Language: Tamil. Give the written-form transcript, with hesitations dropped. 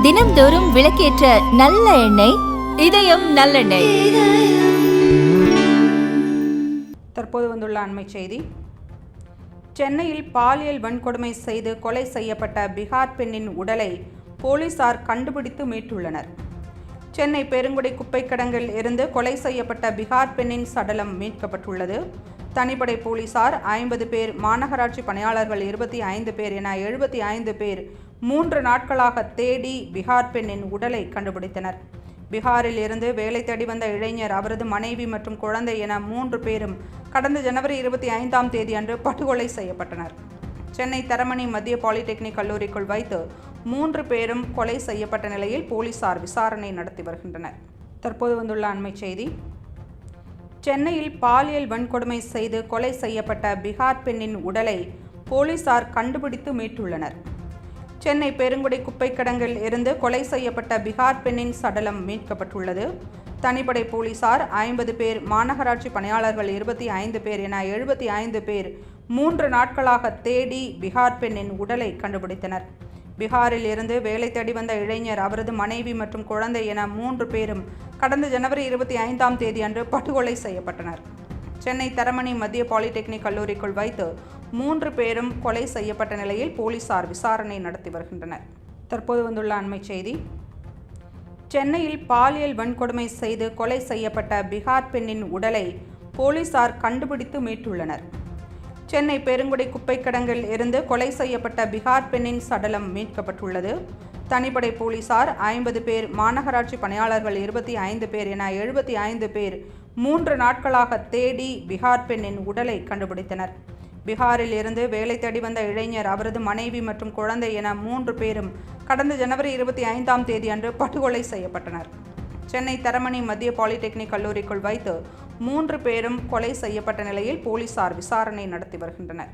தினம்தோறும் விளக்கேற்ற நல்ல எண்ணெய் இதயம் நல்லெண்ணெய். தற்போது வந்துள்ள அண்மை செய்தி. சென்னையில் பாலியல் வன்கொடுமை செய்து கொலை செய்யப்பட்ட பீகார் பெண்ணின் உடலை போலீசார் கண்டுபிடித்து மீட்டுள்ளனர். சென்னை பெருங்குடி குப்பைக்கிடங்கில் இருந்து கொலை செய்யப்பட்ட பீகார் பெண்ணின் சடலம் மீட்கப்பட்டுள்ளது. தனிப்படை போலீசார் 50 பேர், மாநகராட்சி பணியாளர்கள் 25 பேர் என 75 பேர் 3 நாட்களாக தேடி பீகார் பெண்ணின் உடலை கண்டுபிடித்தனர். பீகாரில் இருந்து வேலை தேடி வந்த இளைஞர், அவரது மனைவி மற்றும் குழந்தை என 3 பேரும் கடந்த ஜனவரி 25ஆம் தேதி அன்று படுகொலை செய்யப்பட்டனர். சென்னை தரமணி மத்திய பாலிடெக்னிக் கல்லூரிக்குள் வைத்து 3 பேரும் கொலை செய்யப்பட்ட நிலையில் போலீசார் விசாரணை நடத்தி வருகின்றனர். தற்போது வந்துள்ள அண்மை செய்தி. சென்னையில் பாலியல் வன்கொடுமை செய்து கொலை செய்யப்பட்ட பீகார் பெண்ணின் உடலை போலீசார் கண்டுபிடித்து மீட்டுள்ளனர். சென்னை பெருங்குடி குப்பைக்கிடங்கில் இருந்து கொலை செய்யப்பட்ட பீகார் பெண்ணின் சடலம் மீட்கப்பட்டுள்ளது. தனிப்படை போலீசார் 50 பேர், மாநகராட்சி பணியாளர்கள் 25 பேர் என 75 பேர் 3 நாட்களாக தேடி பீகார் பெண்ணின் உடலை கண்டுபிடித்தனர். பீகாரில் இருந்து வேலை தேடி வந்த இளைஞர், அவரது மனைவி மற்றும் குழந்தை என 3 பேரும் கடந்த ஜனவரி 25ஆம் தேதி அன்று படுகொலை செய்யப்பட்டனர். சென்னை தரமணி மத்திய பாலிடெக்னிக் கல்லூரிக்குள் வைத்து 3 பேரும் கொலை செய்யப்பட்ட நிலையில் போலீசார் விசாரணை நடத்தி வருகின்றனர். தற்போது வந்துள்ள அண்மை செய்தி. சென்னையில் பாலியல் வன்கொடுமை செய்து கொலை செய்யப்பட்ட பீகார் பெண்ணின் உடலை போலீசார் கண்டுபிடித்து மீட்டுள்ளனர். சென்னை பெருங்குடி குப்பைக்கிடங்கில் இருந்து கொலை செய்யப்பட்ட பீகார் பெண்ணின் சடலம் மீட்கப்பட்டுள்ளது. தனிப்படை போலீசார் 50 பேர், மாநகராட்சி பணியாளர்கள் 25 பேர் என 75 பேர் 3 நாட்களாக தேடி பீகார் பெண்ணின் உடலை கண்டுபிடித்தனர். பீகாரில் இருந்து வேலை தேடி வந்த இளைஞர், அவரது மனைவி மற்றும் குழந்தை என 3 பேரும் கடந்த ஜனவரி 25ஆம் தேதி அன்று படுகொலை செய்யப்பட்டனர். சென்னை தரமணி மத்திய பாலிடெக்னிக் கல்லூரிக்குள் வைத்து 3 பேரும் கொலை செய்யப்பட்ட நிலையில் போலீசார் விசாரணை நடத்தி வருகின்றனர்.